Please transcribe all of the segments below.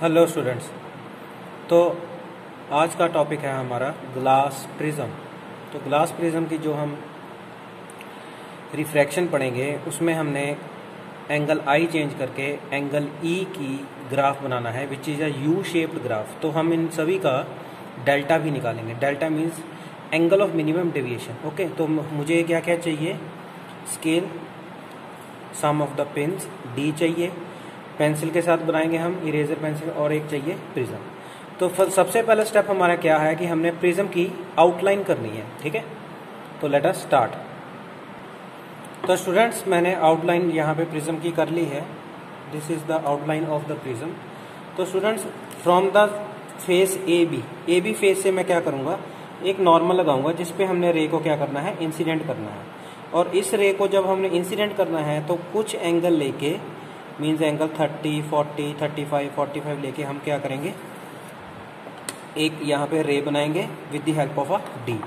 Hello students. तो आज का टॉपिक है हमारा ग्लास प्रिज्म। तो ग्लास प्रिज्म की जो हम रिफ्रैक्शन पढ़ेंगे उसमें हमने एंगल आई चेंज करके एंगल ई की ग्राफ बनाना है which is a U shaped graph. तो हम इन सभी का डेल्टा भी निकालेंगे। Delta means angle of minimum deviation. Okay, तो मुझे क्या क्या चाहिए? Scale, some of the pins, डी चाहिए, पेंसिल के साथ बनाएंगे हम इरेजर पेंसिल, और एक चाहिए प्रिज्म। तो सबसे पहला स्टेप हमारा क्या है कि हमने प्रिज्म की आउटलाइन करनी है। ठीक है, तो लेट अस स्टार्ट। तो स्टूडेंट्स, मैंने आउटलाइन यहाँ पे प्रिज्म की कर ली है। This is the outline of the prism. तो students, from the face A B face से मैं क्या करूँगा, एक नॉर्मल लगाऊंगा जिसपे हमने रे को क्या करना है, इंसिडेंट करना है। और इस रे को जब हमने इंसिडेंट करना है तो कुछ एंगल लेके, मीन्स एंगल 30, 40, 35, 45 लेके हम क्या करेंगे, एक यहाँ पे रे बनाएंगे with the help of a D.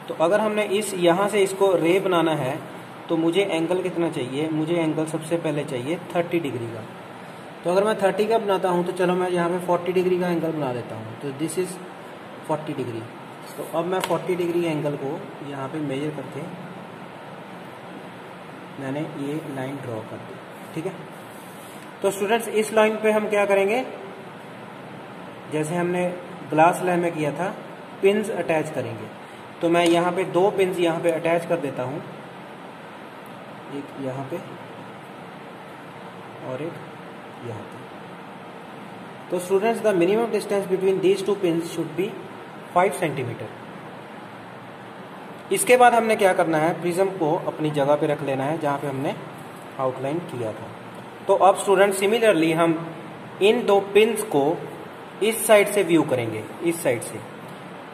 तो अगर हमने इस यहाँ से इसको रे बनाना है तो मुझे एंगल कितना चाहिए? मुझे एंगल सबसे पहले चाहिए 30 डिग्री का। तो अगर मैं 30 का बनाता हूँ तो चलो मैं यहाँ पे 40 डिग्री का एंगल बना देता हूँ। तो दिस इज 40 डिग्री। तो अब मैं 40 डिग्री एंगल को यहाँ पे मेजर करके मैंने ये लाइन ड्रॉ कर दी। ठीक है, तो स्टूडेंट्स इस लाइन पे हम क्या करेंगे, जैसे हमने ग्लास लाइन में किया था, पिन्स अटैच करेंगे। तो मैं यहाँ पे दो पिन्स यहाँ पे अटैच कर देता हूँ, एक यहाँ पे और एक यहाँ पे। तो students, the minimum distance between these two pins should be 5 centimetre. इसके बाद हमने क्या करना है, प्रिज्म को अपनी जगह पे रख लेना है जहाँ पे हमने आउटलाइन किया था। तो अब स्टूडेंट सिमिलरली हम इन दो पिन्स को इस साइड से व्यू करेंगे, इस साइड से।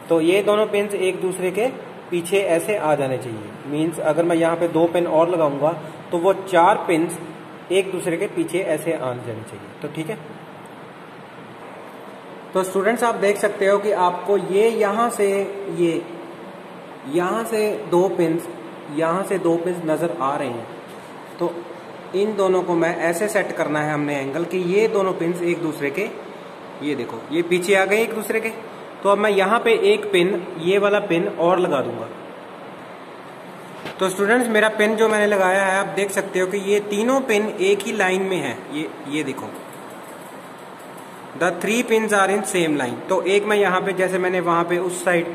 तो ये दोनों पिन्स एक दूसरे के पीछे ऐसे आ जाने चाहिए। मींस अगर मैं यहाँ पे दो पिन और लगाऊंगा तो वो 4 पिन्स एक दूसरे के पीछे ऐसे आ जाने चाहिए। तो ठीक है, तो स्टूडेंट्स आप देख सकते हो कि आपको ये यहाँ से दो पिन्स, यहाँ से दो पिन्स नजर आ रहे हैं। तो इन दोनों को मैं ऐसे सेट करना है हमने एंगल कि ये दोनों पिन्स एक दूसरे के, ये देखो ये पीछे आ गए एक दूसरे के। तो अब मैं यहाँ पे एक पिन, ये वाला पिन और लगा दूंगा। तो स्टूडेंट्स, मेरा पिन जो मैंने लगाया है आप देख सकते हो कि ये तीनों पिन एक ही लाइन में है। ये देखो, the 3 pins are in same line. तो एक मैं यहाँ पे, जैसे मैंने वहां पे उस साइड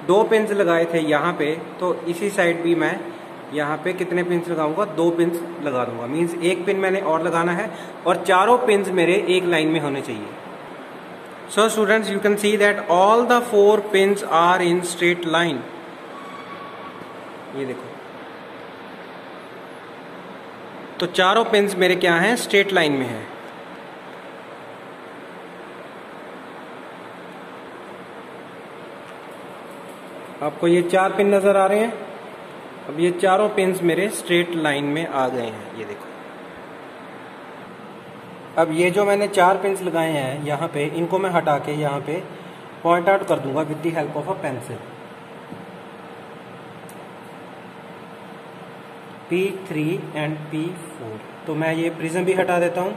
2 पिन्स लगाए थे यहाँ पे, तो इसी साइड भी मैं यहाँ पे कितने पिन्स लगाऊंगा, 2 पिन्स लगा दूंगा। मींस एक पिन मैंने और लगाना है और चारों पिन्स मेरे एक लाइन में होने चाहिए। So students, you can see that all the 4 pins are in straight line. ये देखो, तो चारों पिन्स मेरे क्या हैं, स्ट्रेट लाइन में हैं। आपको ये 4 पिन नजर आ रहे हैं। अब ये चारों पिन्स मेरे स्ट्रेट लाइन में आ गए हैं, ये देखो। अब ये जो मैंने 4 पिन्स लगाए हैं यहाँ पे, इनको मैं हटा के यहाँ पे पॉइंट आउट कर दूंगा with the help of a pencil. P3 and P4। तो मैं ये प्रिज्म भी हटा देता हूँ।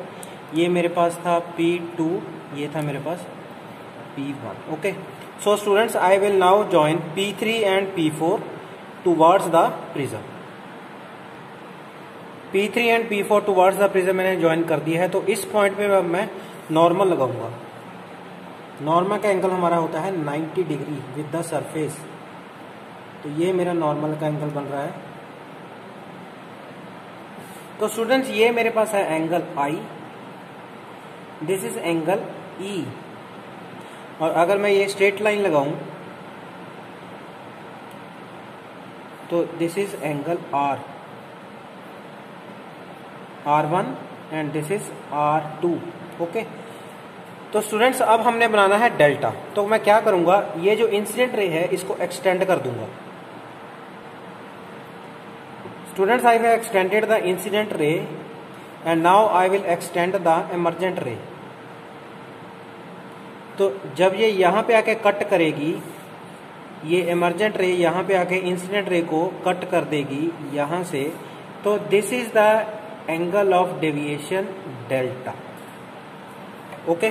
ये मेरे पास था P2, ये था मेरे पास P1। Okay, so students, I will now join P3 and P4 towards the prism. P3 and P4 towards the prism मैंने ज्वाइन कर दिया है। तो इस पॉइंट पे मैं नॉर्मल लगाऊंगा। नॉर्मल का एंगल हमारा होता है 90 डिग्री विद द सरफेस। तो ये मेरा नॉर्मल का एंगल बन रहा है। तो स्टूडेंट्स, ये मेरे पास है angle I, this is angle E। और अगर मैं ये स्ट्रेट लाइन लगाऊं तो this is angle R1 and this is R2। Okay, तो स्टूडेंट्स अब हमने बनाना है डेल्टा। तो मैं क्या करूंगा, ये जो इंसिडेंट रे है इसको एक्सटेंड कर दूंगा। Students, I have extended the incident ray and now I will extend the emergent रे। तो जब ये यहाँ पे आके कट करेगी, ये इमर्जेंट रे यहाँ पे आके इंसिडेंट रे को कट कर देगी यहाँ से। तो this is the angle of deviation delta. Okay,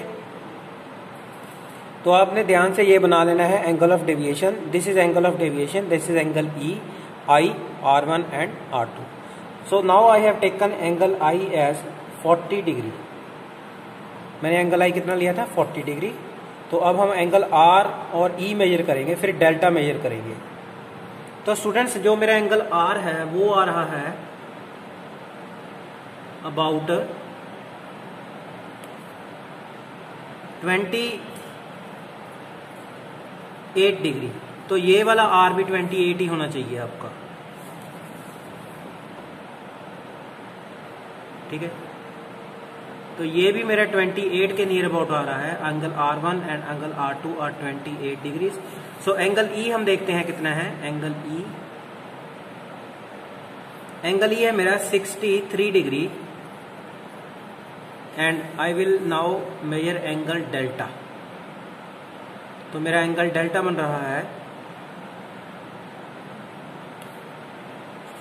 तो आपने ध्यान से ये बना लेना है angle of deviation. This is angle of deviation, this is angle E I R1 and R2। So now I have taken angle I as 40 degree. मैंने angle I कितना लिया था? 40 डिग्री। तो अब हम एंगल आर और ई मेजर करेंगे, फिर डेल्टा मेजर करेंगे। तो स्टूडेंट्स जो मेरा एंगल आर है वो आ रहा है अबाउट 28 डिग्री। तो ये वाला आर भी 28 ही होना चाहिए आपका, ठीक है। तो ये भी मेरा 28 के नियर अबाउट आ रहा है। Angle R1 and angle R2 are 28 degrees. So angle E हम देखते हैं कितना है। एंगल ई है मेरा 63 degree and I will now measure angle delta. तो मेरा एंगल डेल्टा बन रहा है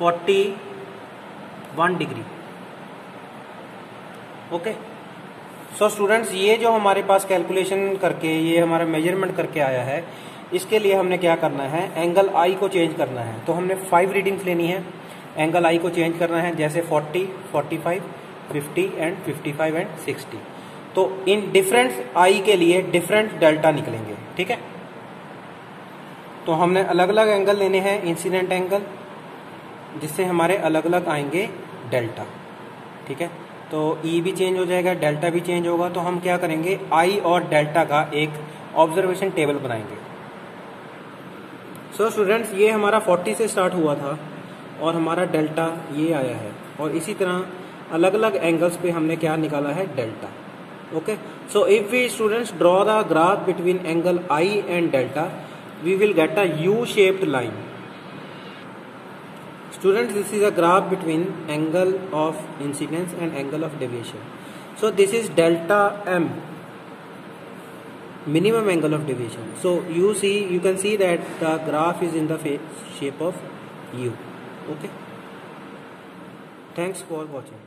41 डिग्री। ओके। सो स्टूडेंट्स ये जो हमारे पास कैलकुलेशन करके ये हमारा मेजरमेंट करके आया है, इसके लिए हमने क्या करना है, एंगल आई को चेंज करना है। तो हमने 5 रीडिंग्स लेनी है, एंगल आई को चेंज करना है, जैसे 40, 45, 50 एंड 55 एंड 60। तो इन डिफरेंट आई के लिए डिफरेंट डेल्टा निकलेंगे, ठीक है। तो हमने अलग अलग एंगल लेने हैं, इंसिडेंट एंगल, जिससे हमारे अलग अलग आएंगे डेल्टा, ठीक है। तो ई भी चेंज हो जाएगा, डेल्टा भी चेंज होगा। तो हम क्या करेंगे, आई और डेल्टा का एक ऑब्जर्वेशन टेबल बनाएंगे। सो स्टूडेंट्स ये हमारा 40 से स्टार्ट हुआ था और हमारा डेल्टा ये आया है, और इसी तरह अलग अलग एंगल्स पे हमने क्या निकाला है, delta. Okay. So if we students draw the graph between angle I and delta, we will get a U shaped line. Students, this is a graph between angle of incidence and angle of deviation. So this is delta m, minimum angle of deviation. So you can see that the graph is in the shape of U. Okay. Thanks for watching.